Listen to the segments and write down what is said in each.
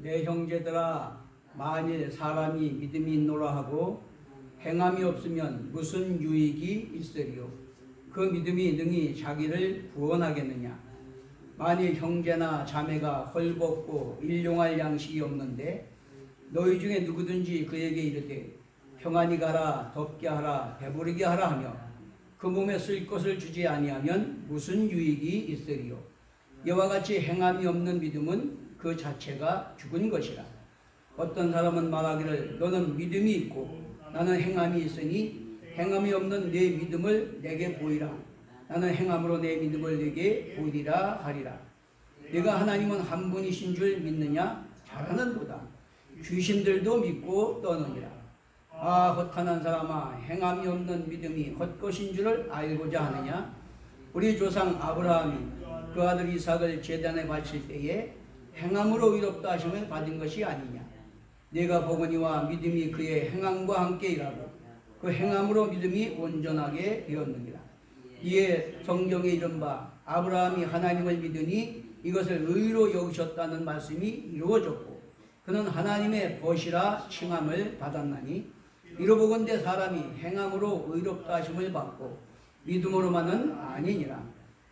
내 형제들아, 만일 사람이 믿음이 있노라 하고 행함이 없으면 무슨 유익이 있으리요? 그 믿음이 능히 자기를 구원하겠느냐? 만일 형제나 자매가 헐벗고 일용할 양식이 없는데 너희 중에 누구든지 그에게 이르되 평안히 가라, 덥게 하라, 배부르게 하라 하며 그 몸에 쓸 것을 주지 아니하면 무슨 유익이 있으리요? 이와 같이 행함이 없는 믿음은 그 자체가 죽은 것이라. 어떤 사람은 말하기를 너는 믿음이 있고 나는 행함이 있으니 행함이 없는 내 믿음을 내게 보이라. 나는 행함으로 내 믿음을 내게 보이리라 하리라. 네가 하나님은 한 분이신 줄 믿느냐? 잘하는도다. 귀신들도 믿고 떠느니라. 아, 허탄한 사람아, 행함이 없는 믿음이 헛것인 줄을 알고자 하느냐? 우리 조상 아브라함이 그 아들 이삭을 제단에 바칠 때에 행함으로 의롭다 하심을 받은 것이 아니냐? 내가 보거니와 믿음이 그의 행함과 함께 일하고 그 행함으로 믿음이 온전하게 되었느니라. 이에 성경에 이른바 아브라함이 하나님을 믿으니 이것을 의로 여기셨다는 말씀이 이루어졌고 그는 하나님의 벗이라 칭함을 받았나니 이로보건대 사람이 행함으로 의롭다 하심을 받고 믿음으로만은 아니니라.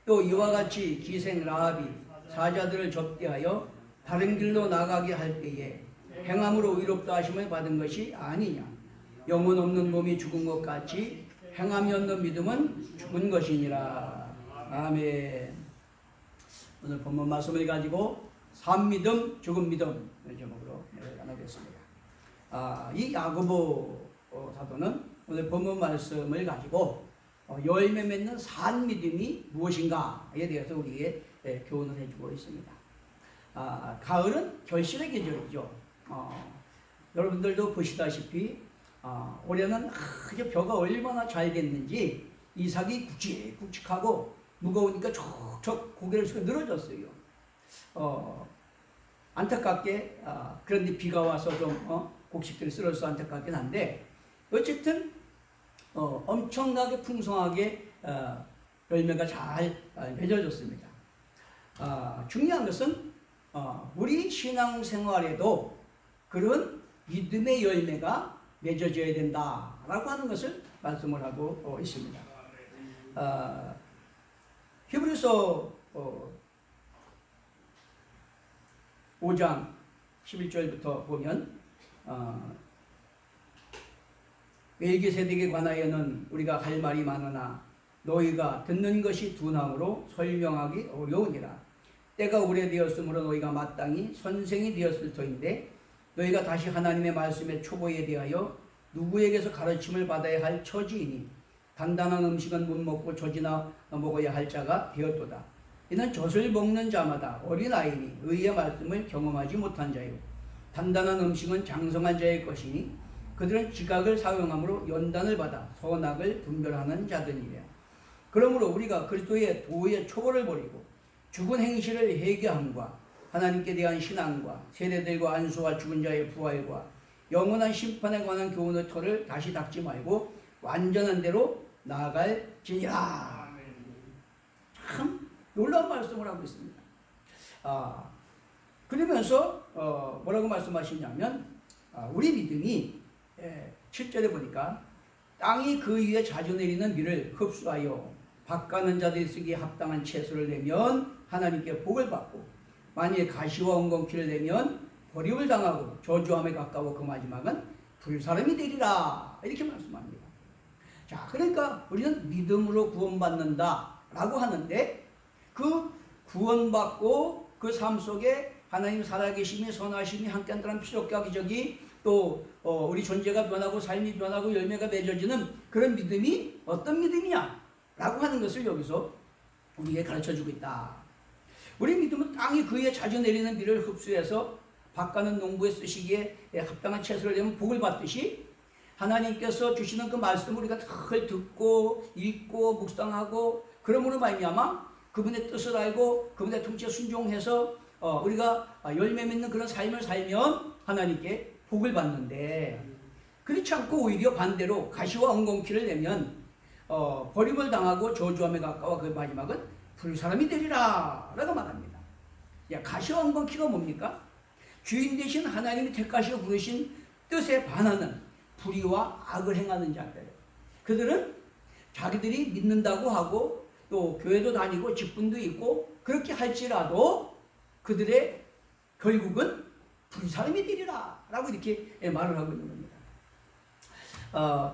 또 이와 같이 기생 라합이 사자들을 접대하여 다른 길로 나가게 할 때에 행함으로 의롭다 하심을 받은 것이 아니냐? 영혼 없는 몸이 죽은 것 같이 행함이 없는 믿음은 죽은 것이니라. 아멘. 오늘 본문 말씀을 가지고 산 믿음, 죽은 믿음 제목으로 나누겠습니다. 이 야고보 사도는 오늘 본문 말씀을 가지고 열매 맺는 산 믿음이 무엇인가에 대해서 우리에게 교훈을 해주고 있습니다. 가을은 결실의 계절이죠. 여러분들도 보시다시피 올해는 아주 벼가 얼마나 잘 됐는지 이삭이 굵직굵직하고 무거우니까 척척 고개를 숙여 늘어졌어요. 안타깝게 그런데 비가 와서 좀 곡식들이 쓰러져서 안타깝긴 한데 어쨌든 엄청나게 풍성하게 열매가 잘 맺어졌습니다. 중요한 것은 우리 신앙생활에도 그런 믿음의 열매가 맺어져야 된다라고 하는 것을 말씀을 하고 있습니다. 히브리서 5장 11절부터 보면 멜기세덱에 관하여는 우리가 할 말이 많으나 너희가 듣는 것이 둔함으로 설명하기 어려우니라. 때가 오래되었으므로 너희가 마땅히 선생이 되었을 터인데 너희가 다시 하나님의 말씀의 초보에 대하여 누구에게서 가르침을 받아야 할 처지이니 단단한 음식은 못 먹고 젖이나 먹어야 할 자가 되었도다. 이는 젖을 먹는 자마다 어린아이니 의의 말씀을 경험하지 못한 자요 단단한 음식은 장성한 자의 것이니 그들은 지각을 사용함으로 연단을 받아 선악을 분별하는 자들이라. 그러므로 우리가 그리스도의 도의 초보를 버리고 죽은 행실을 회개함과 하나님께 대한 신앙과 세대들과 안수와 죽은 자의 부활과 영원한 심판에 관한 교훈의 터를 다시 닦지 말고 완전한 대로 나아갈지니라. 참 놀라운 말씀을 하고 있습니다. 그러면서 뭐라고 말씀하시냐면 우리 믿음이 7절에 보니까 땅이 그 위에 자주 내리는 비를 흡수하여 밭가는 자들이 쓰기에 합당한 채소를 내면 하나님께 복을 받고 만일 가시와 엉겅퀴를 내면 버림을 당하고 저주함에 가까워 그 마지막은 불사름이 되리라 이렇게 말씀합니다. 자, 그러니까 우리는 믿음으로 구원받는다 라고 하는데 그 구원받고 그 삶 속에 하나님 살아계심이 선하심이 함께한다는 필요가 기적이 또 우리 존재가 변하고 삶이 변하고 열매가 맺어지는 그런 믿음이 어떤 믿음이냐 라고 하는 것을 여기서 우리에게 가르쳐주고 있다. 우리 믿음은 땅이 그에 자주 내리는 비를 흡수해서 밭가는 농부에 쓰시기에 합당한 채소를 내면 복을 받듯이 하나님께서 주시는 그 말씀을 우리가 잘 듣고 읽고 묵상하고 그러므로 말미암아 그분의 뜻을 알고 그분의 통치에 순종해서 우리가 열매 맺는 그런 삶을 살면 하나님께 복을 받는데 그렇지 않고 오히려 반대로 가시와 엉겅퀴를 내면 버림을 당하고 저주함에 가까워 그 마지막은 불사람이 되리라 라고 말합니다. 가시와 엉겅퀴가 뭡니까? 주인 되신 하나님이 택하시고 부르신 뜻에 반하는 불의와 악을 행하는 자들. 그들은 자기들이 믿는다고 하고 또 교회도 다니고 직분도 있고 그렇게 할지라도 그들의 결국은 불사람이 되리라 라고 이렇게 말을 하고 있는 겁니다.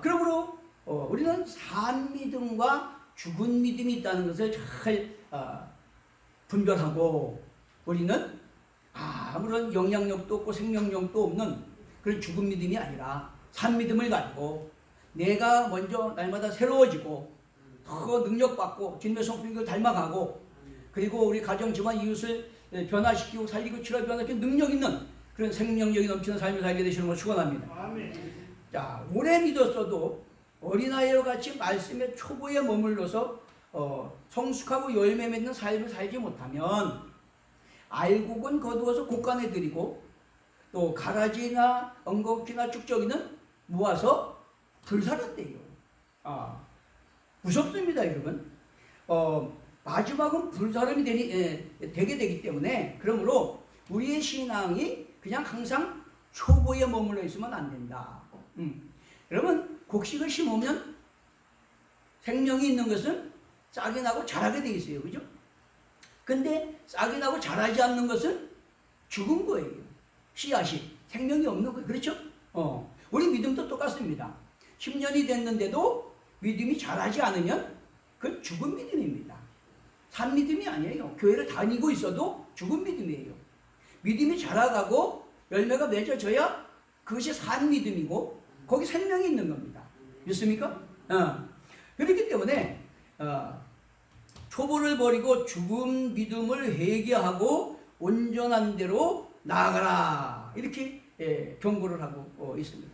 그러므로 우리는 산 믿음과 죽은 믿음이 있다는 것을 잘 분별하고 우리는 아무런 영향력도 없고 생명력도 없는 그런 죽은 믿음이 아니라 산 믿음을 가지고 내가 먼저 날마다 새로워지고 더 능력받고 주님의 성품을 닮아가고 그리고 우리 가정 집안 이웃을 변화시키고 살리고 치료 변화시키는 능력 있는 그런 생명력이 넘치는 삶을 살게 되시는 걸 축원합니다. 아멘. 자, 오래 믿었어도 어린아이와 같이 말씀의 초보에 머물러서 성숙하고 열매 맺는 삶을 살지 못하면 알곡은 거두어서 곳간에 들이고 또 가라지나 엉겅퀴나 쭉저기는 모아서 불살았대요. 무섭습니다, 여러분. 마지막은 불사람이 되게 되기 때문에 그러므로 우리의 신앙이 그냥 항상 초보에 머물러 있으면 안 된다. 여러분, 곡식을 심으면 생명이 있는 것은 싹이 나고 자라게 돼 있어요. 그죠? 근데 싹이 나고 자라지 않는 것은 죽은 거예요. 씨앗이 생명이 없는 거예요. 그렇죠? 우리 믿음도 똑같습니다. 10년이 됐는데도 믿음이 자라지 않으면 그건 죽은 믿음입니다. 산 믿음이 아니에요. 교회를 다니고 있어도 죽은 믿음이에요. 믿음이 자라가고 열매가 맺어져야 그것이 산 믿음이고 거기 생명이 있는 겁니다. 믿습니까? 그렇기 때문에 초보를 버리고 죽은 믿음을 회개하고 온전한 대로 나아가라 이렇게 경고를 하고 있습니다.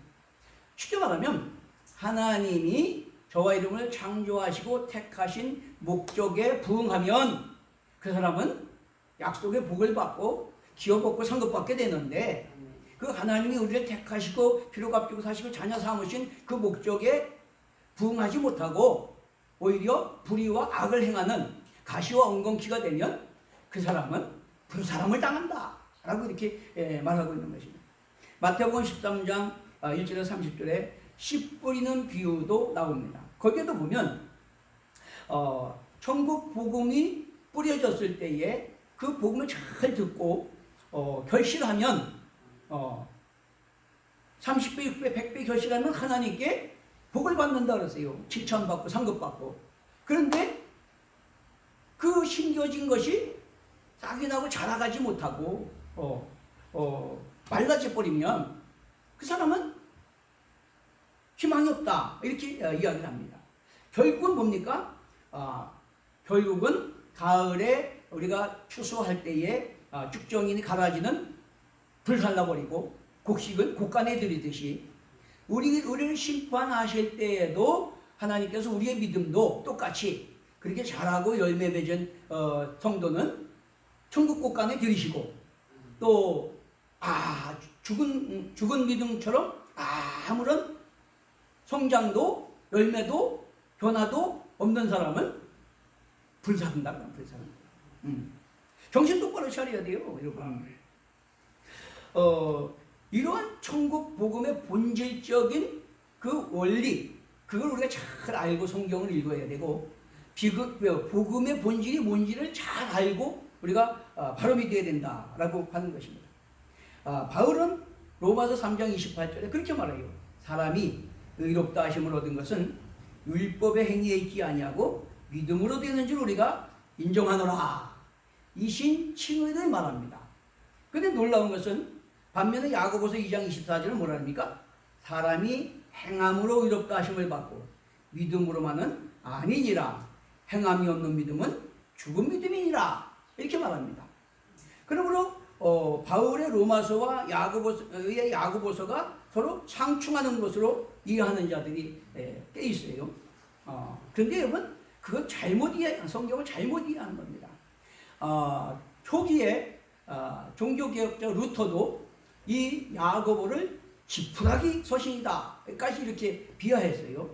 쉽게 말하면 하나님이 저와 이름을 창조하시고 택하신 목적에 부응하면 그 사람은 약속의 복을 받고 기업 얻고 상급 받게 되는데 그 하나님이 우리를 택하시고 피로 값지고 사시고 자녀 삼으신 그 목적에 부응하지 못하고 오히려 불의와 악을 행하는 가시와 엉겅퀴가 되면 그 사람은 불사람을 당한다 라고 이렇게 말하고 있는 것입니다. 마태복음 13장 1절에서 30절에 씨 뿌리는 비유도 나옵니다. 거기에도 보면 천국 복음이 뿌려졌을 때에 그 복음을 잘 듣고 결실하면 30배, 60배, 100배 결실하면 하나님께 복을 받는다 그랬어요. 칭찬받고 상급받고. 그런데 그 심겨진 것이 싹이 나고 자라가지 못하고 말라져 버리면 그 사람은 희망이 없다 이렇게 이야기를 합니다. 결국은 뭡니까? 결국은 가을에 우리가 추수할 때에 쭉정이니 가라지는 불살라버리고 곡식은 곳간에 들이듯이 우리를 심판하실 때에도 하나님께서 우리의 믿음도 똑같이 그렇게 자라고 열매 맺은 성도는 천국 곳간에 들이시고 또 죽은 믿음처럼 아무런 성장도 열매도 변화도 없는 사람은 불사른다. 정신 똑바로 차려야 돼요, 여러분. 이러한 천국 복음의 본질적인 그 원리, 그걸 우리가 잘 알고 성경을 읽어야 되고, 복음의 본질이 뭔지를 잘 알고 우리가 바로 믿어야 된다라고 하는 것입니다. 바울은 로마서 3장 28절에 그렇게 말해요. 사람이 의롭다 하심을 얻은 것은 율법의 행위에 있지 아니하고 믿음으로 되는 줄 우리가 인정하노라. 이신 칭의를 말합니다. 그런데 놀라운 것은 반면에 야고보서 2장 24절은 뭐라 합니까? 사람이 행함으로 의롭다 하심을 받고 믿음으로만은 아니니라. 행함이 없는 믿음은 죽은 믿음이니라. 이렇게 말합니다. 그러므로 바울의 로마서와 야고보서의 야고보서가 서로 상충하는 것으로 이해하는 자들이 꽤 있어요. 그런데 여러분, 그건 성경을 잘못 이해하는 겁니다. 초기에 종교개혁자 루터도 이 야고보를 지푸라기 서신이다까지 이렇게 비하했어요.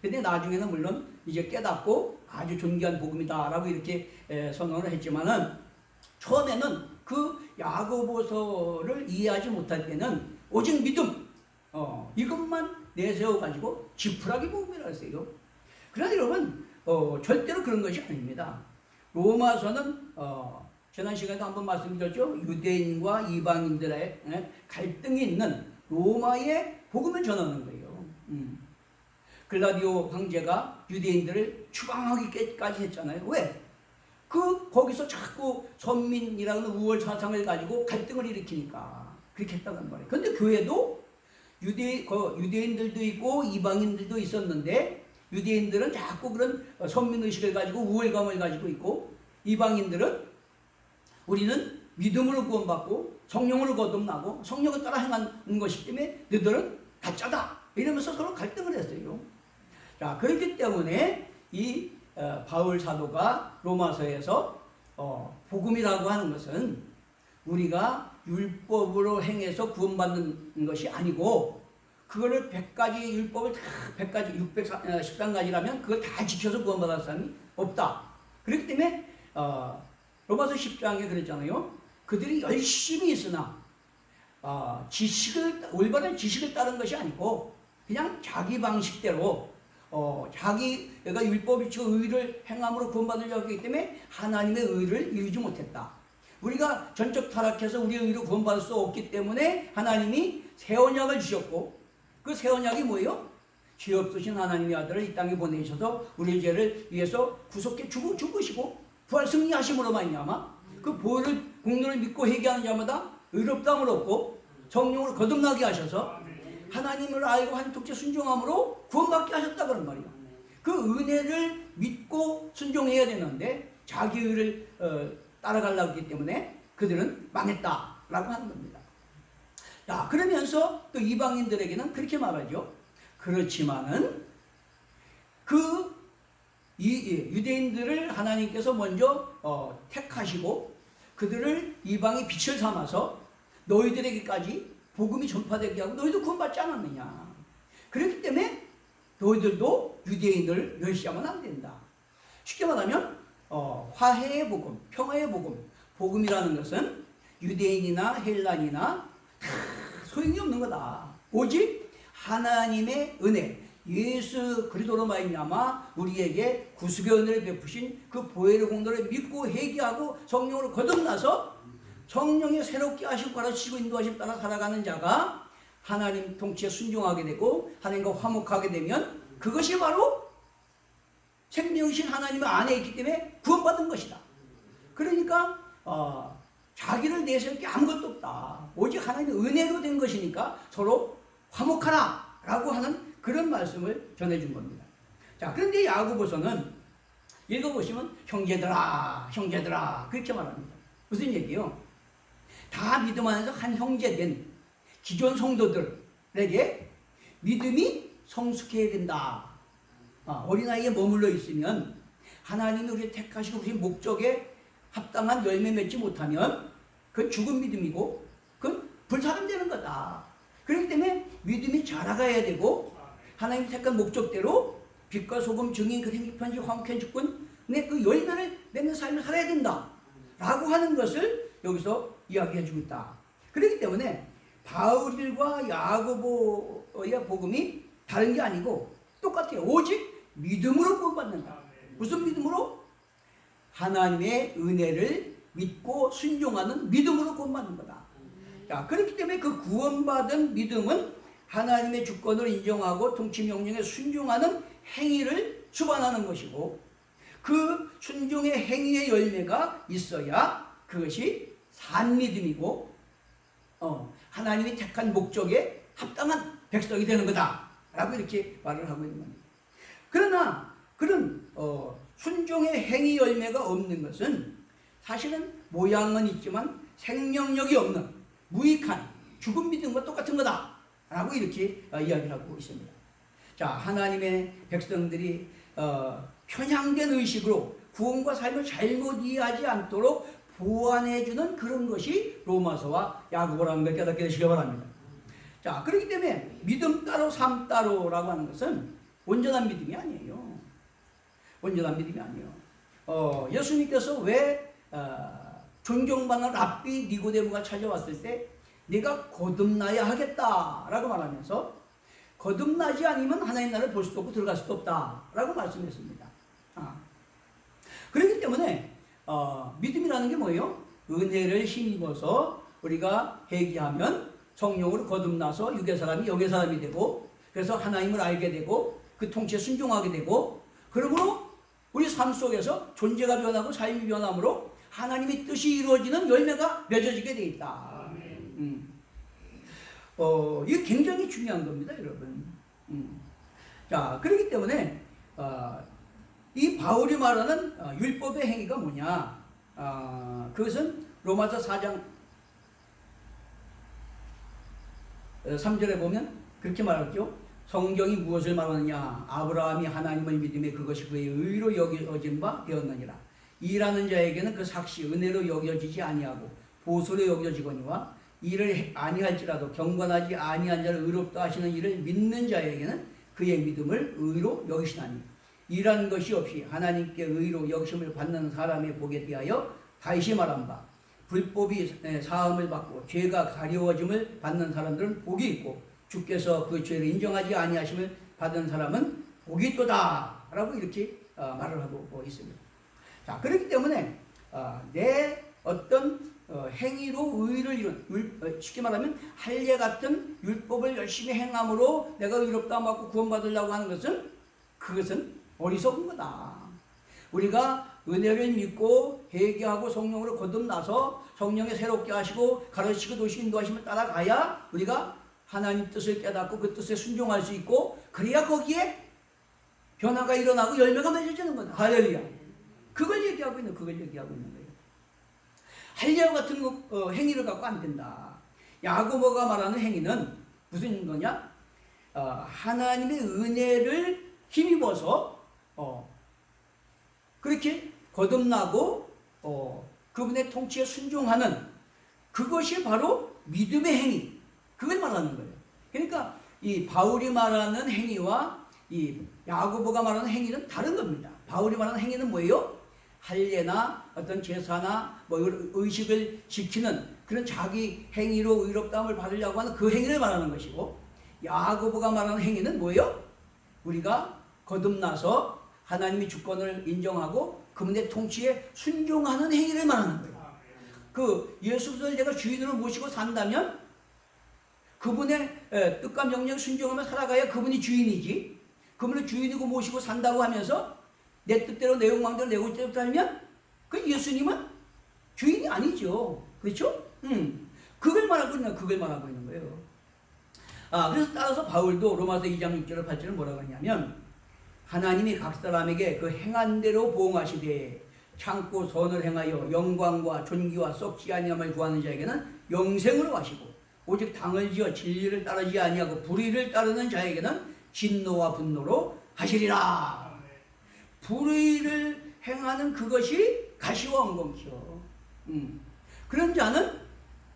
근데 나중에는 물론 이제 깨닫고 아주 존귀한 복음이다라고 이렇게 선언을 했지만은 처음에는 그 야고보서를 이해하지 못할 때는 오직 믿음 이것만 내세워 가지고 지푸라기 복음이라 했어요. 그러나 여러분 절대로 그런 것이 아닙니다. 로마서는 지난 시간에도 한번 말씀드렸죠. 유대인과 이방인들의 갈등이 있는 로마의 복음을 전하는 거예요. 글라디오 황제가 유대인들을 추방하기까지 했잖아요. 왜? 거기서 자꾸 선민이라는 우월 사상을 가지고 갈등을 일으키니까 그렇게 했다는 말이에요. 그런데 교회도 유대인들도 있고 이방인들도 있었는데 유대인들은 자꾸 그런 선민의식을 가지고 우월감을 가지고 있고 이방인들은 우리는 믿음으로 구원받고 성령으로 거듭나고 성령을 따라 행하는 것이기 때문에 너희들은 가짜다 이러면서 서로 갈등을 했어요. 자, 그렇기 때문에 이 바울 사도가 로마서에서 복음이라고 하는 것은 우리가 율법으로 행해서 구원받는 것이 아니고 그거를 100가지 율법을 다 100가지 613가지라면 그걸 다 지켜서 구원받을 사람이 없다. 그렇기 때문에 로마서 10장에 그랬잖아요. 그들이 열심히 있으나 올바른 지식을 따른 것이 아니고 그냥 자기 방식대로 자기가 율법이 지고 의를 행함으로 구원받으려고 했기 때문에 하나님의 의를 이루지 못했다. 우리가 전적 타락해서 우리의 의로 구원받을 수 없기 때문에 하나님이 새 언약을 주셨고 그 새 언약이 뭐예요? 죄 없으신 하나님의 아들을 이 땅에 보내셔서 우리의 죄를 위해서 구속해 죽으시고 부활 승리하심으로 말미암아 그 보혈을 공로를 믿고 회개하는 자마다 의롭다함을 얻고 성령으로 거듭나게 하셔서 하나님을 알고 한 통째 순종함으로 구원받게 하셨다 그런 말이에요. 그 은혜를 믿고 순종해야 되는데 자기 의를 따라가려고 했기 때문에 그들은 망했다라고 하는 겁니다. 자, 그러면서 또 이방인들에게는 그렇게 말하죠. 그렇지만은 유대인들을 하나님께서 먼저 택하시고 그들을 이방의 빛을 삼아서 너희들에게까지 복음이 전파되게 하고 너희도 구원받지 않았느냐. 그렇기 때문에 너희들도 유대인을 멸시하면 안 된다. 쉽게 말하면 화해의 복음, 평화의 복음, 복음이라는 것은 유대인이나 헬란이나 다 소용이 없는 거다. 오직 하나님의 은혜, 예수 그리스도로 말미암아 우리에게 구속의 은혜를 베푸신 그 보혈의 공로를 믿고 회개하고 성령으로 거듭나서 성령의 새롭게 하시고 가르치시고 인도하심 따라 살아가는 자가 하나님 통치에 순종하게 되고 하나님과 화목하게 되면 그것이 바로 생명이신 하나님의 안에 있기 때문에 구원받은 것이다. 그러니까 자기를 내세울 게 아무것도 없다. 오직 하나님의 은혜로 된 것이니까 서로 화목하라 라고 하는 그런 말씀을 전해준 겁니다. 자, 그런데 야고보서는 읽어보시면 형제들아 그렇게 말합니다. 무슨 얘기요? 다 믿음 안에서 한 형제된 기존 성도들에게 믿음이 성숙해야 된다. 어린아이에 머물러 있으면 하나님이 우리를 택하시고 우리 목적에 합당한 열매 맺지 못하면 그건 죽은 믿음이고 그건 불사람 되는 거다. 그렇기 때문에 믿음이 자라가야 되고 하나님이 택한 목적대로 빛과 소금 증인 그 행편지 화목한 직분의 그 열매를 맺는 삶을 살아야 된다 라고 하는 것을 여기서 이야기해 주고 있다. 그렇기 때문에 바울과 야고보의 복음이 다른 게 아니고 똑같아요. 오직 믿음으로 구원받는다. 무슨 믿음으로? 하나님의 은혜를 믿고 순종하는 믿음으로 구원받는 거다. 자, 그렇기 때문에 그 구원받은 믿음은 하나님의 주권을 인정하고 통치 명령에 순종하는 행위를 수반하는 것이고 그 순종의 행위의 열매가 있어야 그것이 산 믿음이고 하나님이 택한 목적에 합당한 백성이 되는 거다 라고 이렇게 말을 하고 있는 겁니다. 그러나 그런 순종의 행위 열매가 없는 것은 사실은 모양은 있지만 생명력이 없는 무익한 죽은 믿음과 똑같은 거다 라고 이렇게 이야기를 하고 있습니다. 자, 하나님의 백성들이 편향된 의식으로 구원과 삶을 잘못 이해하지 않도록 보완해주는 그런 것이 로마서와 야고보라는 걸 깨닫게 되시기 바랍니다. 자, 그렇기 때문에 믿음 따로 삶 따로라고 하는 것은 온전한 믿음이 아니에요. 온전한 믿음이 아니에요. 예수님께서 왜 존경받는 랍비 니고데모가 찾아왔을 때 내가 거듭나야 하겠다라고 말하면서 거듭나지 않으면 하나님 나라를 볼 수도 없고 들어갈 수도 없다라고 말씀했습니다. 그렇기 때문에 믿음이라는 게 뭐예요? 은혜를 힘입어서 우리가 회개하면 성령으로 거듭나서 육의 사람이 영의 사람이 되고, 그래서 하나님을 알게 되고 그 통치에 순종하게 되고, 그러므로 우리 삶 속에서 존재가 변하고 삶이 변함으로 하나님의 뜻이 이루어지는 열매가 맺어지게 돼 있다. 이게 굉장히 중요한 겁니다, 여러분. 자, 그렇기 때문에 이 바울이 말하는 율법의 행위가 뭐냐? 그것은 로마서 4장 3절에 보면 그렇게 말하죠. 성경이 무엇을 말하느냐? 아브라함이 하나님을 믿음에 그것이 그의 의로 여겨진 바 되었느니라. 일하는 자에게는 그 삭시 은혜로 여겨지지 아니하고 보수로 여겨지거니와 일을 아니할지라도 경건하지 아니한 자를 의롭다 하시는 일을 믿는 자에게는 그의 믿음을 의로 여기시나니, 일한 것이 없이 하나님께 의로 여기심을 받는 사람의 복에 대하여 다시 말한 바, 불법이 사함을 받고 죄가 가려워짐을 받는 사람들은 복이 있고 주께서 그 죄를 인정하지 아니하심을 받은 사람은 복이 있도다 라고 이렇게 말을 하고 있습니다. 자, 그렇기 때문에 내 어떤 행위로 의를 이룬, 쉽게 말하면 할례 같은 율법을 열심히 행함으로 내가 의롭다 받고 구원받으려고 하는 것은, 그것은 어리석은 거다. 우리가 은혜를 믿고 회개하고 성령으로 거듭나서 성령에 새롭게 하시고 가르치고 도시고 인도하심을 따라가야 우리가 하나님 뜻을 깨닫고 그 뜻에 순종할 수 있고, 그래야 거기에 변화가 일어나고 열매가 맺어지는 거다. 할렐루야. 그걸 얘기하고 있는 거예요. 할례와 같은 행위를 갖고 안 된다. 야고보가 말하는 행위는 무슨 거냐? 하나님의 은혜를 힘입어서 그렇게 거듭나고 그분의 통치에 순종하는, 그것이 바로 믿음의 행위, 그걸 말하는 거예요. 그러니까 이 바울이 말하는 행위와 이 야고보가 말하는 행위는 다른 겁니다. 바울이 말하는 행위는 뭐예요? 할례나 어떤 제사나 뭐 의식을 지키는 그런 자기 행위로 의롭다함을 받으려고 하는 그 행위를 말하는 것이고, 야고보가 말하는 행위는 뭐예요? 우리가 거듭나서 하나님의 주권을 인정하고 그분의 통치에 순종하는 행위를 말하는 거예요. 그 예수를 내가 주인으로 모시고 산다면 그분의 뜻과 명령에 순종하며 살아가야 그분이 주인이지, 그분을 주인이고 모시고 산다고 하면서 내 뜻대로 내 욕망대로 내 뜻대로 살면 그 예수님은 주인이 아니죠. 그렇죠? 그걸 말하고 있는 거예요. 그래서 따라서 바울도 로마서 2장 6절을 8절을 뭐라고 하냐면, 하나님이 각 사람에게 그 행한 대로 보응하시되 참고 선을 행하여 영광과 존귀와 썩지 아니함을 구하는 자에게는 영생으로 하시고, 오직 당을 지어 진리를 따르지 아니하고 불의를 따르는 자에게는 진노와 분노로 하시리라. 불의를 행하는 그것이 가시와 엉겅퀴요. 그런 자는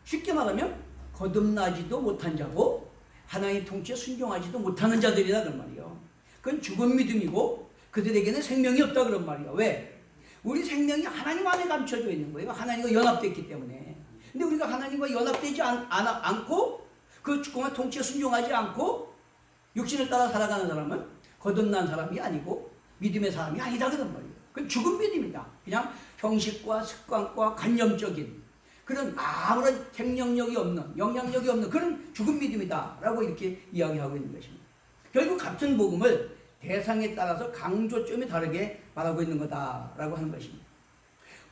쉽게 말하면 거듭나지도 못한 자고 하나님의 통치에 순종하지도 못하는 자들이다 그런 말이에요. 그건 죽은 믿음이고 그들에게는 생명이 없다 그런 말이에요. 왜? 우리 생명이 하나님 안에 감춰져 있는 거예요. 하나님과 연합됐기 때문에. 근데 우리가 하나님과 연합되지 않고 그 주권의 통치에 순종하지 않고 육신을 따라 살아가는 사람은 거듭난 사람이 아니고 믿음의 사람이 아니다 그런 말이에요. 그건 죽은 믿음이다. 그냥 형식과 습관과 관념적인 그런 아무런 생명력이 없는, 영향력이 없는 그런 죽은 믿음이다 라고 이렇게 이야기하고 있는 것입니다. 결국 같은 복음을 대상에 따라서 강조점이 다르게 말하고 있는 거다라고 하는 것입니다.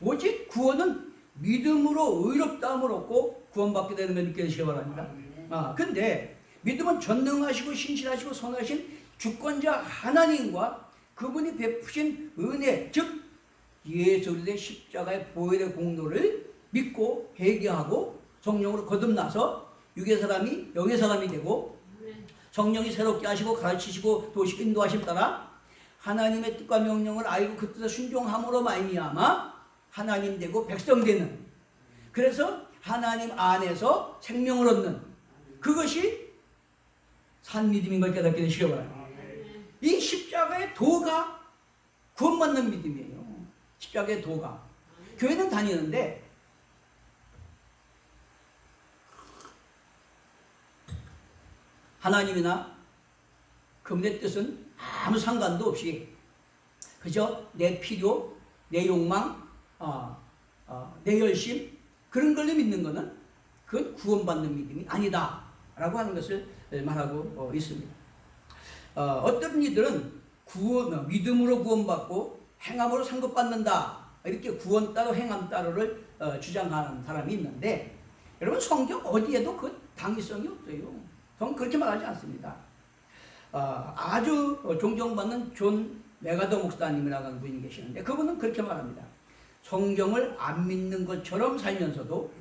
오직 구원은 믿음으로 의롭다함을 얻고 구원받게 되는 걸 느끼시기 바랍니다. 근데 믿음은 전능하시고 신실하시고 선하신 주권자 하나님과 그분이 베푸신 은혜, 즉 예수 그리스도의 십자가의 보혈의 공로를 믿고 회개하고 성령으로 거듭나서 육의 사람이 영의 사람이 되고 성령이 새롭게 하시고 가르치시고 도시고 인도하심 따라 하나님의 뜻과 명령을 알고 그 뜻에 순종함으로 말미암아 하나님 되고 백성 되는, 그래서 하나님 안에서 생명을 얻는 그것이 산 믿음인 걸 깨닫게 되시기 바랍니다. 이 십자가의 도가 구원받는 믿음이에요. 십자가의 도가. 교회는 다니는데 하나님이나 그분의 뜻은 아무 상관도 없이 그저 내 필요, 내 욕망, 내 열심 그런 걸로 믿는 것은 그건 구원받는 믿음이 아니다 라고 하는 것을 말하고 있습니다. 어떤 이들은 믿음으로 구원받고 행함으로 상급받는다 이렇게 구원 따로 행함 따로를 주장하는 사람이 있는데, 여러분 성경 어디에도 그 당위성이 없어요. 저는 그렇게 말하지 않습니다. 아주 존경받는 존 메가더 목사님이라고 하는 분이 계시는데 그분은 그렇게 말합니다. 성경을 안 믿는 것처럼 살면서도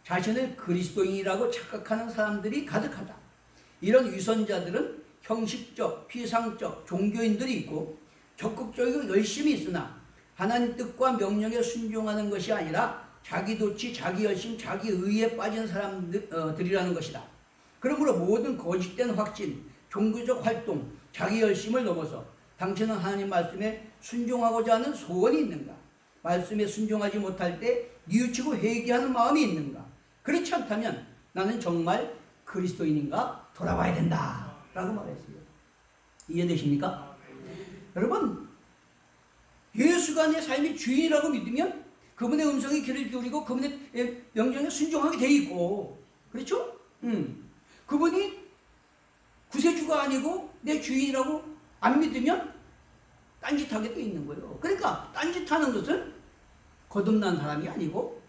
자신을 그리스도인이라고 착각하는 사람들이 가득하다. 이런 위선자들은 형식적, 피상적 종교인들이 있고 적극적이고 열심히 있으나 하나님 뜻과 명령에 순종하는 것이 아니라 자기 도취, 자기 열심, 자기 의에 빠진 사람들이라는 것이다. 그러므로 모든 거짓된 확신, 종교적 활동, 자기 열심을 넘어서 당신은 하나님 말씀에 순종하고자 하는 소원이 있는가? 말씀에 순종하지 못할 때 뉘우치고 회개하는 마음이 있는가? 그렇지 않다면 나는 정말 그리스도인인가 돌아봐야 된다 라고 말했어요. 이해되십니까? 여러분, 예수가 내 삶의 주인이라고 믿으면 그분의 음성에 귀를 기울이고 그분의 명령에 순종하게 돼 있고, 그렇죠? 그분이 구세주가 아니고 내 주인이라고 안 믿으면 딴짓하게 돼 있는 거예요. 그러니까 딴짓하는 것은 거듭난 사람이 아니고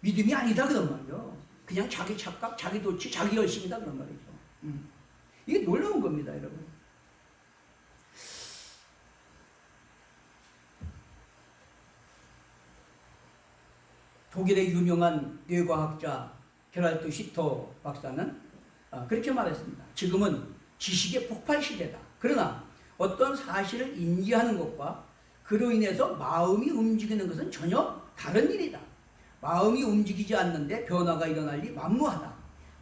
믿음이 아니다 그런 말이죠. 그냥 자기 착각, 자기 도취, 자기 열심이다 그런 말이죠. 이게 놀라운 겁니다, 여러분. 독일의 유명한 뇌과학자 게랄트 시터 박사는 그렇게 말했습니다. 지금은 지식의 폭발 시대다. 그러나 어떤 사실을 인지하는 것과 그로 인해서 마음이 움직이는 것은 전혀 다른 일이다. 마음이 움직이지 않는데 변화가 일어날 리 만무하다.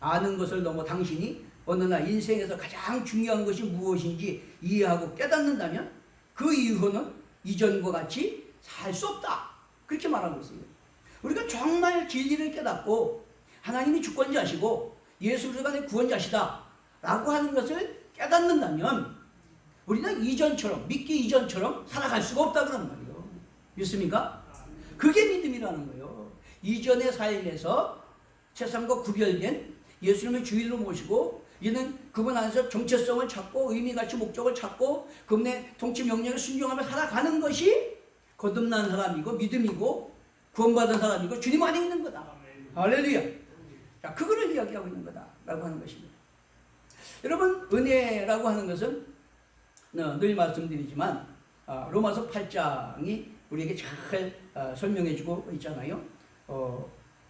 아는 것을 넘어 당신이 어느 날 인생에서 가장 중요한 것이 무엇인지 이해하고 깨닫는다면 그 이후는 이전과 같이 살 수 없다. 그렇게 말하고 있어요. 우리가 정말 진리를 깨닫고 하나님이 주권자시고 예수 그리스도가 내 구원자시다 라고 하는 것을 깨닫는다면 우리는 이전처럼, 믿기 이전처럼 살아갈 수가 없다 그런 말이에요. 믿습니까? 그게 믿음이라는 거예요. 이전의 삶에서 세상과 구별된 예수님을 주인으로 모시고 이는 그분 안에서 정체성을 찾고 의미가치 목적을 찾고 그분의 통치 명령에 순종하며 살아가는 것이 거듭난 사람이고 믿음이고 구원받은 사람이고 주님 안에 있는 거다. 할렐루야. 자, 그거를 이야기하고 있는 거다 라고 하는 것입니다. 여러분, 은혜라고 하는 것은 늘 말씀드리지만 로마서 8장이 우리에게 잘 설명해주고 있잖아요.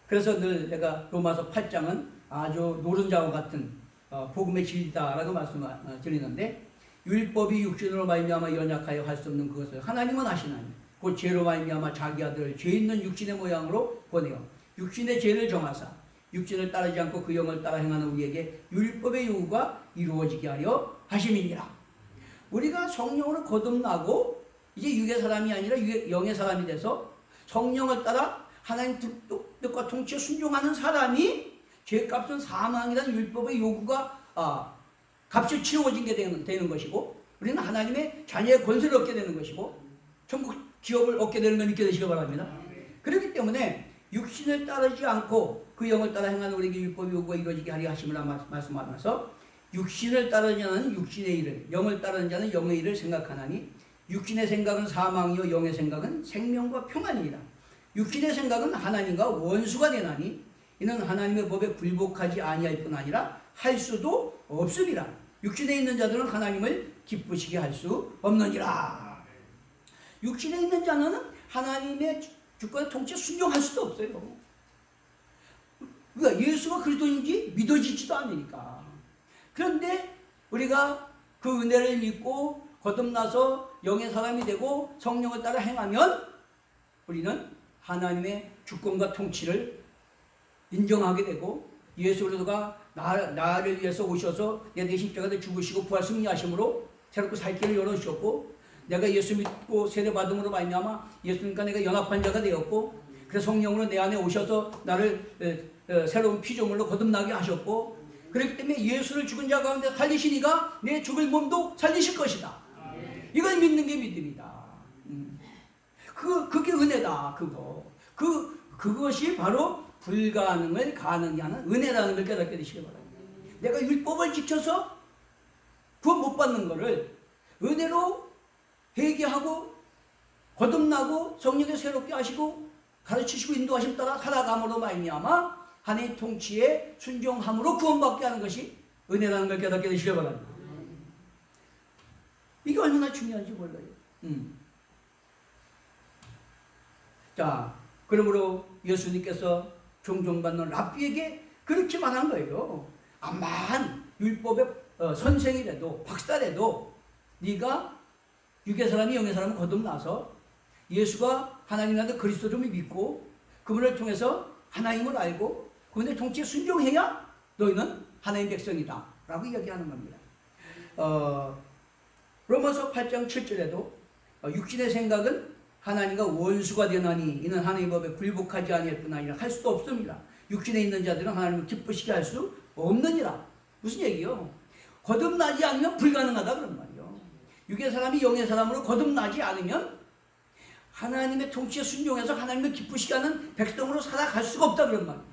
그래서 늘 내가 로마서 8장은 아주 노른자와 같은 복음의 진리다라고 말씀드리는데, 율법이 육신으로 말미암아 연약하여 할 수 없는 그것을 하나님은 하시나니 곧 죄로 말미암아 자기 아들을 죄 있는 육신의 모양으로 보내어 육신의 죄를 정하사 육신을 따르지 않고 그 영을 따라 행하는 우리에게 율법의 요구가 이루어지게 하려 하심이니라. 우리가 성령으로 거듭나고 이제 육의 사람이 아니라 영의 사람이 돼서 성령을 따라 하나님 뜻과 통치에 순종하는 사람이 죄값은 사망이라는 율법의 요구가 값이 치러진 게 되는 것이고, 우리는 하나님의 자녀의 권세를 얻게 되는 것이고 천국 기업을 얻게 되는 걸 믿게 되시기 바랍니다. 그렇기 때문에 육신을 따르지 않고 그 영을 따라 행하는 우리에게 율법의 요구가 이루어지게 하려 하심이라 말씀하면서, 육신을 따르는 자는 육신의 일을, 영을 따르는 자는 영의 일을 생각하나니 육신의 생각은 사망이요 영의 생각은 생명과 평안이니라. 육신의 생각은 하나님과 원수가 되나니 이는 하나님의 법에 굴복하지 아니할 뿐 아니라 할 수도 없음이라. 육신에 있는 자들은 하나님을 기쁘시게 할 수 없느니라. 육신에 있는 자는 하나님의 주권의 통치에 순종할 수도 없어요. 그러니까 예수가 그리스도인지 믿어지지도 않으니까. 그런데 우리가 그 은혜를 믿고 거듭나서 영의 사람이 되고 성령을 따라 행하면 우리는 하나님의 주권과 통치를 인정하게 되고, 예수 그리스도가 나를 위해서 오셔서 내 십자가에 죽으시고 부활 승리하심으로 새롭게 살 길을 열어주셨고, 내가 예수 믿고 세례받음으로 말미암아 예수님과 내가 연합한 자가 되었고, 그래서 성령으로 내 안에 오셔서 나를 새로운 피조물로 거듭나게 하셨고, 그렇기 때문에 예수를 죽은 자 가운데 살리시니가 내 죽을 몸도 살리실 것이다. 이걸 믿는 게 믿음이다. 그게 은혜다. 그것이 바로 불가능을 가능히 하는 은혜라는 걸 깨닫게 되시기 바랍니다. 내가 율법을 지켜서 구원 못 받는 거를 은혜로 회개하고 거듭나고 성령의 새롭게 하시고 가르치시고 인도하심 따라 살아감으로 말미암아 하나님의 통치에 순종함으로 구원받게 하는 것이 은혜라는 걸 깨닫게 되시기 바랍니다. 이게 얼마나 중요한지 몰라요. 자, 그러므로 예수님께서 종종 받는 랍비에게 그렇게 말한 거예요. 암만 율법의 선생이라도 박사라도 네가 육의 사람이 영의 사람을 거듭나서 예수가 하나님한테 그리스도를 믿고 그분을 통해서 하나님을 알고 그분의 통치에 순종해야 너희는 하나님 백성이다 라고 이야기하는 겁니다. 로마서 8장 7절에도 육신의 생각은 하나님과 원수가 되나니 이는 하나님의 법에 굴복하지 아니했구나 이라 할 수도 없습니다. 육신에 있는 자들은 하나님을 기쁘시게 할 수 없느니라. 무슨 얘기요? 거듭나지 않으면 불가능하다 그런 말이요. 육의 사람이 영의 사람으로 거듭나지 않으면 하나님의 통치에 순종해서 하나님을 기쁘시게 하는 백성으로 살아갈 수가 없다 그런 말이에요.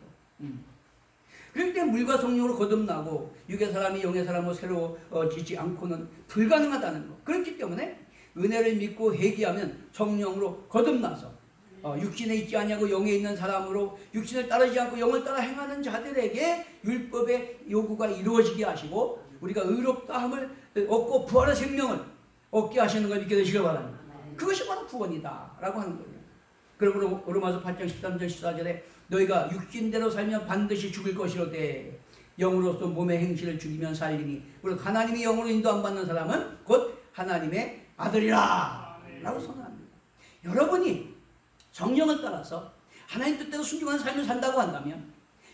그럴 때 물과 성령으로 거듭나고 육의 사람이 영의 사람으로 새로워지지 않고는 불가능하다는 거. 그렇기 때문에 은혜를 믿고 회개하면 성령으로 거듭나서 육신에 있지 아니하고 영에 있는 사람으로 육신을 따르지 않고 영을 따라 행하는 자들에게 율법의 요구가 이루어지게 하시고 우리가 의롭다함을 얻고 부활의 생명을 얻게 하시는 걸 믿게 되시길 바랍니다. 그것이 바로 구원이다 라고 하는 거예요. 그러므로 로마서 8장 13절 14절에 너희가 육신대로 살면 반드시 죽을 것이로되 영으로서 몸의 행실을 죽이면 살리니 그리고 하나님이 영으로 인도 안 받는 사람은 곧 하나님의 아들이라 라고 선언합니다. 여러분이 성령을 따라서 하나님 뜻대로 순종하는 삶을 산다고 한다면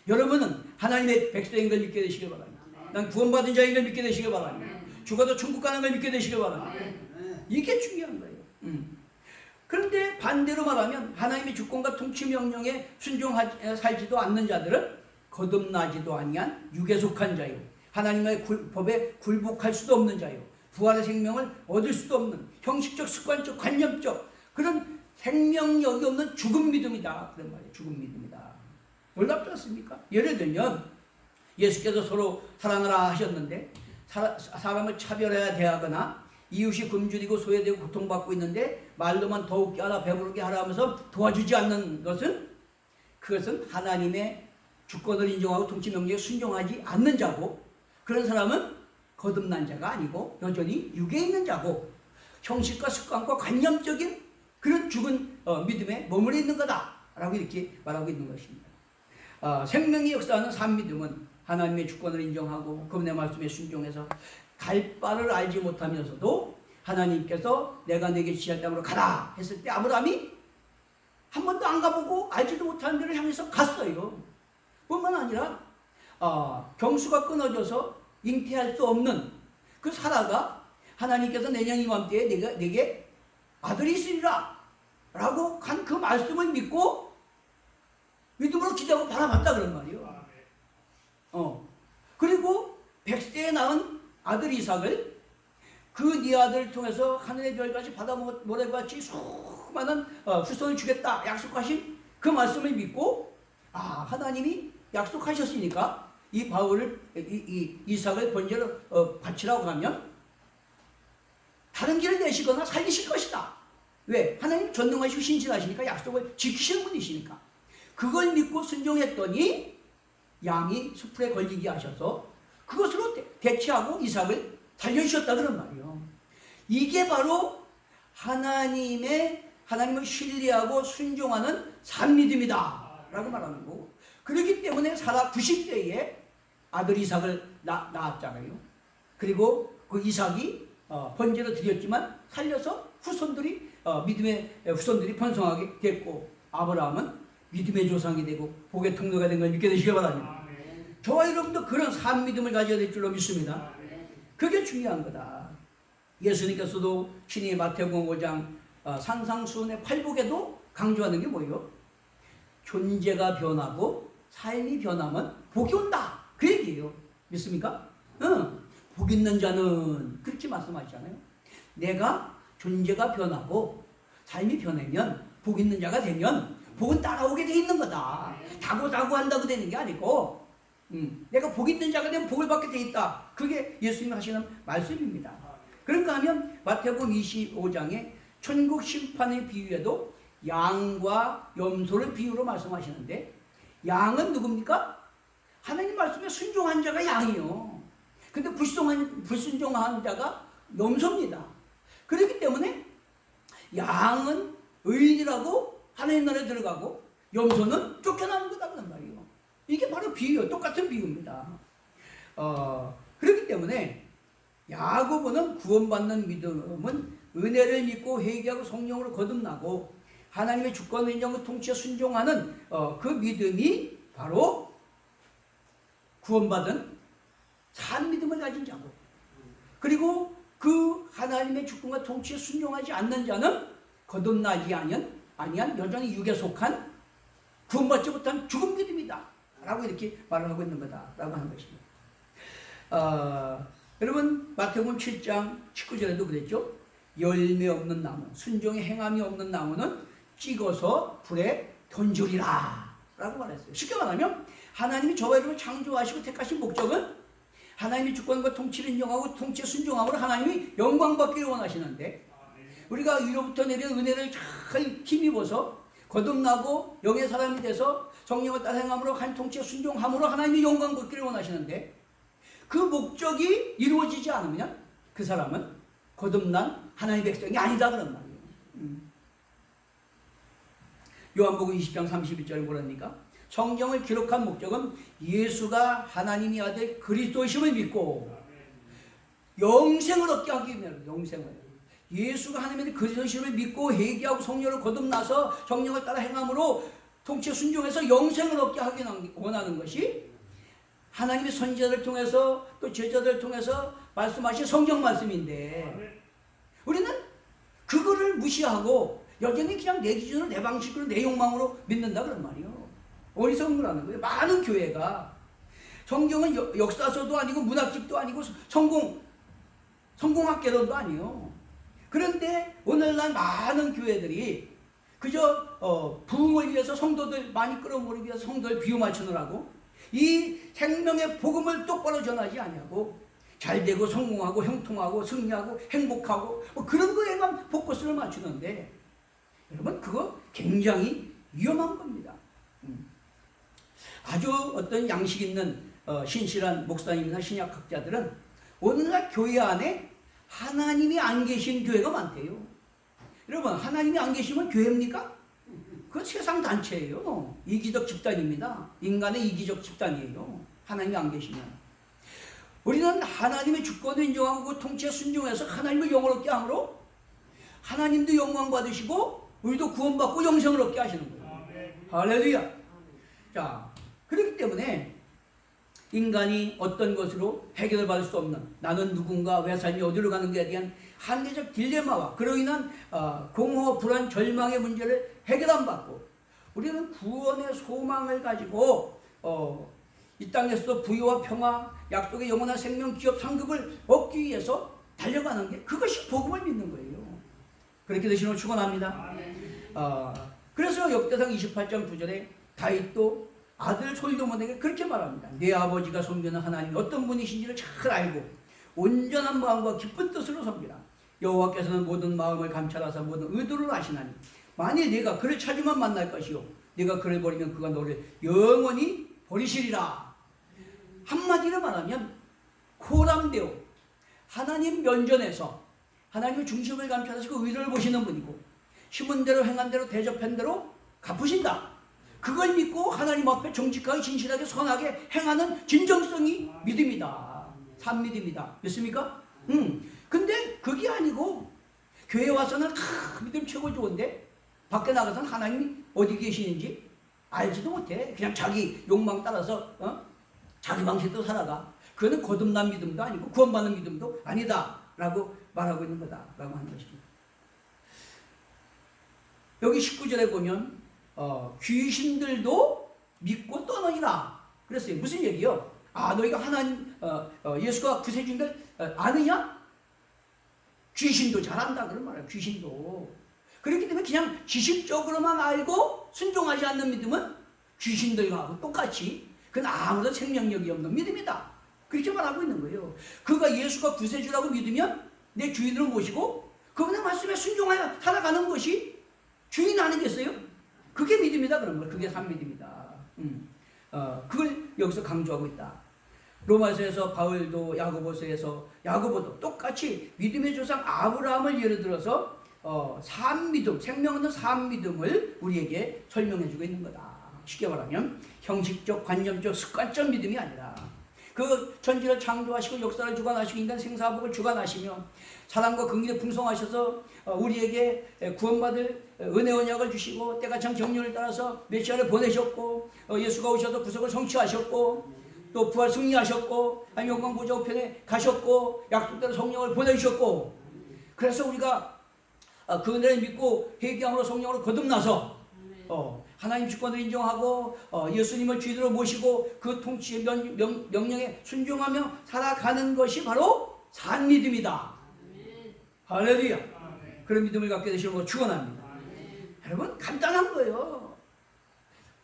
여러분은 하나님의 백성인 걸 믿게 되시길 바랍니다. 난 구원받은 자인 걸 믿게 되시길 바랍니다. 죽어도 천국 가는 걸 믿게 되시길 바랍니다. 이게 중요한 거예요. 그런데 반대로 말하면 하나님의 주권과 통치 명령에 순종하지 살지도 않는 자들은 거듭나지도 아니한 육에 속한 자요 하나님의 법에 굴복할 수도 없는 자요 부활의 생명을 얻을 수도 없는 형식적 습관적 관념적 그런 생명력이 없는 죽은 믿음이다 그런 말이에요. 죽은 믿음이다. 놀랍지 않습니까? 예를 들면 예수께서 서로 사랑하라 하셨는데 사람을 차별해야 대하거나 이웃이 굶주리고 소외되고 고통받고 있는데 말로만 더욱게 하라 배부르게 하라 하면서 도와주지 않는 것은 그것은 하나님의 주권을 인정하고 통치 명령에 순종하지 않는 자고 그런 사람은 거듭난 자가 아니고 여전히 육에 있는 자고 형식과 습관과 관념적인 그런 죽은 믿음에 머물러 있는 거다라고 이렇게 말하고 있는 것입니다. 생명이 역사하는 산 믿음은 하나님의 주권을 인정하고 그분의 말씀에 순종해서 갈 바를 알지 못하면서도 하나님께서 내가 내게 지시할 땅으로 가라 했을 때 아브라함이 한 번도 안 가보고 알지도 못하는 데를 향해서 갔어요. 뿐만 아니라 경수가 끊어져서 잉태할 수 없는 그 사라가 하나님께서 내년 이맘때에 내게 아들이 있으리라 라고 한 그 말씀을 믿고 믿음으로 기대하고 바라봤다 그런 말이에요. 그리고 100세에 낳은 아들 이삭을 그 네 아들을 통해서 하늘의 별까지 바다 모래같이 수많은 후손을 주겠다 약속하신 그 말씀을 믿고 하나님이 약속하셨으니까 이 바울을 이삭을 번제로 바치라고 하면 다른 길을 내시거나 살리실 것이다. 왜? 하나님 전능하시고 신실하시니까 약속을 지키시는 분이시니까 그걸 믿고 순종했더니 양이 숲에 걸리게 하셔서 그것으로 대체하고 이삭을 살려주셨다 그런 말이에요. 이게 바로 하나님을 신뢰하고 순종하는 산믿음이다 라고 말하는 거고 그렇기 때문에 사라 90세에 아들 이삭을 낳았잖아요. 그리고 그 이삭이 번제로 드렸지만 살려서 믿음의 후손들이 번성하게 됐고 아브라함은 믿음의 조상이 되고 복의 통로가 된 걸 믿게 되시기 바랍니다. 저와 여러분도 그런 산 믿음을 가져야 될 줄로 믿습니다. 그게 중요한 거다. 예수님께서도 친히 마태복음 5장 산상수훈의 팔복에도 강조하는 게 뭐예요? 존재가 변하고 삶이 변하면 복이 온다. 그 얘기예요. 믿습니까? 복 있는 자는 그렇게 말씀하시잖아요. 내가 존재가 변하고 삶이 변하면 복 있는 자가 되면 복은 따라오게 돼 있는 거다. 다고 한다고 되는 게 아니고 내가 복 있는 자가 되면 복을 받게 돼 있다. 그게 예수님이 하시는 말씀입니다. 그런가 하면 마태복음 25장에 천국 심판의 비유에도 양과 염소를 비유로 말씀하시는데 양은 누굽니까? 하나님 말씀에 순종한 자가 양이요. 근데 불순종한 자가 염소입니다. 그렇기 때문에 양은 의인이라고 하나님 나라에 들어가고 염소는 쫓겨나는 거다 그런 말이에요. 이게 바로 비유예요. 똑같은 비유입니다. 그렇기 때문에 야고보는 구원받는 믿음은 은혜를 믿고 회개하고 성령으로 거듭나고 하나님의 주권 인정과 통치에 순종하는 그 믿음이 바로 구원받은 산 믿음을 가진 자고, 그리고 그 하나님의 주권과 통치에 순종하지 않는 자는 거듭나지 아니한 여전히 육에 속한 구원받지 못한 죽은 믿음이다 라고 이렇게 말을 하고 있는 거다 라고 하는 것입니다. 여러분 마태복음 7장 19절에도 그랬죠. 열매 없는 나무, 순종의 행함이 없는 나무는 찍어서 불에 던지리라 라고 말했어요. 쉽게 말하면 하나님이 저와 여러분을 창조하시고 택하신 목적은 하나님의 주권과 통치를 인정하고 통치에 순종함으로 하나님이 영광받기를 원하시는데, 우리가 위로부터 내린 은혜를 잘 힘입어서 거듭나고 영의 사람이 돼서 성령을 따라 행함으로 한 통치에 순종함으로 하나님이 영광받기를 원하시는데, 그 목적이 이루어지지 않으면 그 사람은 거듭난 하나님의 백성이 아니다 그런 말이에요. 요한복음 20장 31절에 뭐랍니까? 성경을 기록한 목적은 예수가 하나님의 아들 그리스도이심을 믿고 영생을 얻게 하기 위함이에요. 영생을. 예수가 하나님의 그리스도이심을 믿고 회개하고 성령으로 거듭나서 성령을 따라 행함으로 통치에 순종해서 영생을 얻게 하기 원하는 것이 하나님의 선지자들 통해서 또 제자들을 통해서 말씀하신 성경 말씀인데, 우리는 그거를 무시하고 여전히 그냥 내 기준으로 내 방식으로 내 욕망으로 믿는다 그런 말이에요. 어리석은 거라는 거예요. 많은 교회가 성경은 역사서도 아니고 문학집도 아니고 성공학개론도 아니에요. 그런데 오늘날 많은 교회들이 그저 부흥을 위해서 성도들 많이 끌어모으기 위해서 성도들 비유 맞추느라고 이 생명의 복음을 똑바로 전하지 아니하고 잘되고 성공하고 형통하고 승리하고 행복하고 뭐 그런 거에만 포커스를 맞추는데, 여러분 그거 굉장히 위험한 겁니다. 아주 어떤 양식 있는 신실한 목사님이나 신약학자들은 오늘날 교회 안에 하나님이 안 계신 교회가 많대요. 여러분 하나님이 안 계시면 교회입니까? 그건 세상 단체예요. 이기적 집단입니다. 인간의 이기적 집단이에요. 하나님이 안 계시면. 우리는 하나님의 주권을 인정하고 통치에 순종해서 하나님을 영원롭게 함으로 하나님도 영광 받으시고 우리도 구원받고 영생을 얻게 하시는 거예요. 할렐루야. 자, 그렇기 때문에 인간이 어떤 것으로 해결을 받을 수 없는, 나는 누군가, 왜 삶이 어디로 가는가에 대한 한계적 딜레마와 그로 인한 공허, 불안, 절망의 문제를 해결 안 받고 우리는 구원의 소망을 가지고 이 땅에서도 부유와 평화, 약속의 영원한 생명, 기업, 상급을 얻기 위해서 달려가는 게, 그것이 복음을 믿는 거예요. 그렇게 되시는 축원합니다. 그래서 역대상 28장 9절에 다윗도 아들 솔로몬에게 그렇게 말합니다. 내 아버지가 섬기는 하나님이 어떤 분이신지를 잘 알고 온전한 마음과 기쁜 뜻으로 섬기라. 여호와께서는 모든 마음을 감찰하사 모든 의도를 아시나니 만일 네가 그를 찾으면 만날 것이요 네가 그를 버리면 그가 너를 영원히 버리시리라. 한마디로 말하면 코람데오, 하나님 면전에서 하나님의 중심을 감찰하시고 의도를 보시는 분이고 심은 대로 행한 대로 대접한 대로 갚으신다. 그걸 믿고 하나님 앞에 정직하게 진실하게 선하게 행하는 진정성이 믿음이다. 산 믿음이다. 믿습니까? 근데 그게 아니고 교회 와서는 믿음 최고 좋은데 밖에 나가서는 하나님이 어디 계시는지 알지도 못해. 그냥 자기 욕망 따라서 자기 방식대로 살아가. 그거는 거듭난 믿음도 아니고 구원받는 믿음도 아니다 라고 말하고 있는 거다 라고 하는 것입니다. 여기 19절에 보면 귀신들도 믿고 떠나니라 그랬어요. 무슨 얘기요? 너희가 하나님 예수가 구세주인 걸 아느냐? 귀신도 잘한다 그런 말이에요. 귀신도. 그렇기 때문에 그냥 지식적으로만 알고 순종하지 않는 믿음은 귀신들과 똑같이 그건 아무런 생명력이 없는 믿음이다. 그렇게 말하고 있는 거예요. 그가 예수가 구세주라고 믿으면 내 주인으로 모시고 그분의 말씀에 순종하여 살아가는 것이 주인 아니겠어요? 그게 믿음이다 그런 거예요. 그게 산 믿음이다. 그걸 여기서 강조하고 있다. 로마서에서 바울도 야고보서에서 야고보도 똑같이 믿음의 조상 아브라함을 예를 들어서 산 믿음, 생명 있는 산 믿음을 우리에게 설명해 주고 있는 거다. 쉽게 말하면 형식적, 관념적, 습관적 믿음이 아니라 그 전지를 창조하시고 역사를 주관하시고 인간 생사복을 주관하시며 사랑과 긍휼에 풍성하셔서 우리에게 구원받을 은혜 언약을 주시고 때가 참 정령을 따라서 메시아를 보내셨고 예수가 오셔서 구속을 성취하셨고 또 부활 승리하셨고 영광 보좌 우편에 가셨고 약속대로 성령을 보내주셨고 그래서 우리가 그 은혜를 믿고 회개함으로 성령으로 거듭나서 하나님 주권을 인정하고 예수님을 주인으로 모시고 그 통치의 명령에 순종하며 살아가는 것이 바로 산 믿음이다. 할렐루야. 그런 믿음을 갖게 되시는 걸 축원합니다. 여러분 간단한 거예요.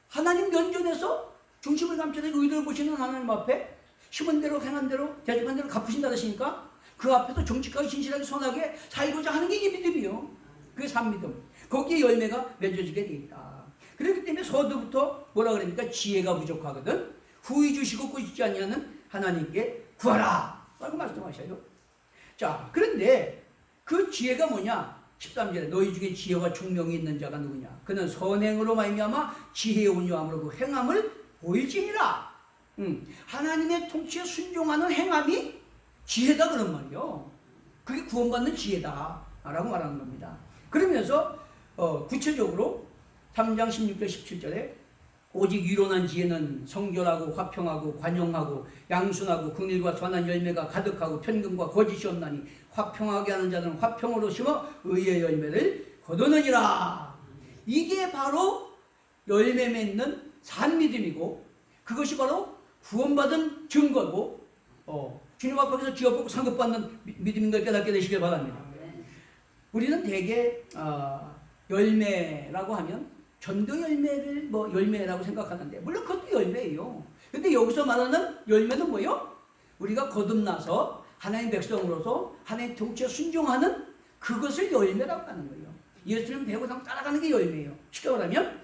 하나님 면전에서 중심을 감춰내고 의도를 보시는 하나님 앞에 심은 대로 행한 대로 대접한 대로 갚으신다 하시니까 그 앞에서 정직하게 진실하게 선하게 살고자 하는 게 이 믿음이요. 그게 산 믿음. 거기에 열매가 맺어지게 돼 있다. 그렇기 때문에 서두부터 뭐라 그럽니까? 지혜가 부족하거든. 후히 주시고 꾸짖지 아니하는 하나님께 구하라 라고 말씀하셔요. 자, 그런데 그 지혜가 뭐냐? 13절에 너희 중에 지혜와 총명이 있는 자가 누구냐? 그는 선행으로 말미암아 지혜의 온유함으로 그 행함을 보일지니라. 하나님의 통치에 순종하는 행함이 지혜다 그런 말이요. 그게 구원받는 지혜다 라고 말하는 겁니다. 그러면서 구체적으로 3장 16절 17절에 오직 유론한 지혜는 성결하고 화평하고 관용하고 양순하고 긍휼과 선한 열매가 가득하고 편금과 거짓이 없나니 화평하게 하는 자들은 화평으로 심어 의의 열매를 거두느니라. 이게 바로 열매 맺는 산 믿음이고 그것이 바로 구원받은 증거고 주님 앞에서 기업받고 상급받는 믿음인 걸 깨닫게 되시길 바랍니다. 우리는 대개 열매라고 하면 전도 열매를 열매라고 생각하는데 물론 그것도 열매예요. 근데 여기서 말하는 열매는 뭐예요? 우리가 거듭나서 하나님 백성으로서 하나님 통치에 순종하는 그것을 열매라고 하는 거예요. 예수님 배우상 따라가는 게 열매예요. 쉽게 말하면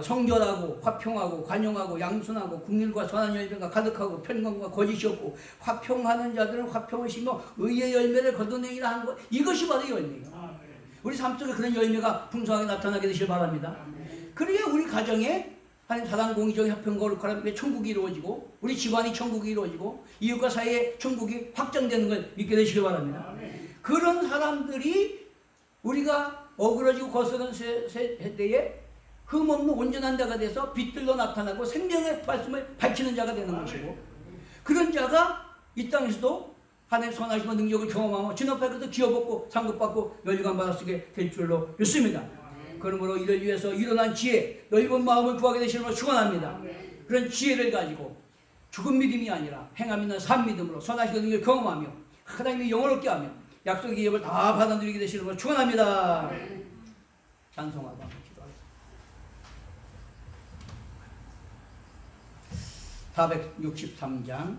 성결하고 화평하고 관용하고 양순하고 긍휼과 선한 열매가 가득하고 편건과 거짓이 없고 화평하는 자들은 화평을 심어 의의 열매를 거두느니라 하는 것, 이것이 바로 열매예요. 우리 삶 속에 그런 열매가 풍성하게 나타나게 되시길 바랍니다. 그래야 우리 가정에 하나님 사랑 공의정 협평 거룩하라는 천국이 이루어지고 우리 집안이 천국이 이루어지고 이웃과 사이에 천국이 확장되는 걸 믿게 되시길 바랍니다. 그런 사람들이 우리가 어그러지고 거스른 세대에 흠없는 온전한 자가 돼서 빛들로 나타나고 생명의 말씀을 밝히는 자가 되는 것이고 그런 자가 이 땅에서도 하나님의 선하심과 능력을 경험하며 주님 앞에서 기업받고 상급받고 멸류관 받아쓰게 될 줄로 믿습니다. 그러므로 이를 위해서 일어난 지혜, 넓은 마음을 구하게 되시는 걸 축원합니다. 그런 지혜를 가지고 죽은 믿음이 아니라 행함 있는 산 믿음으로 선하심과 능력을 경험하며 하나님의 영원롭게 하며 약속의 기업을 다 받아들이게 되시는 걸 축원합니다. 찬송하고 기도하겠습니다. 463장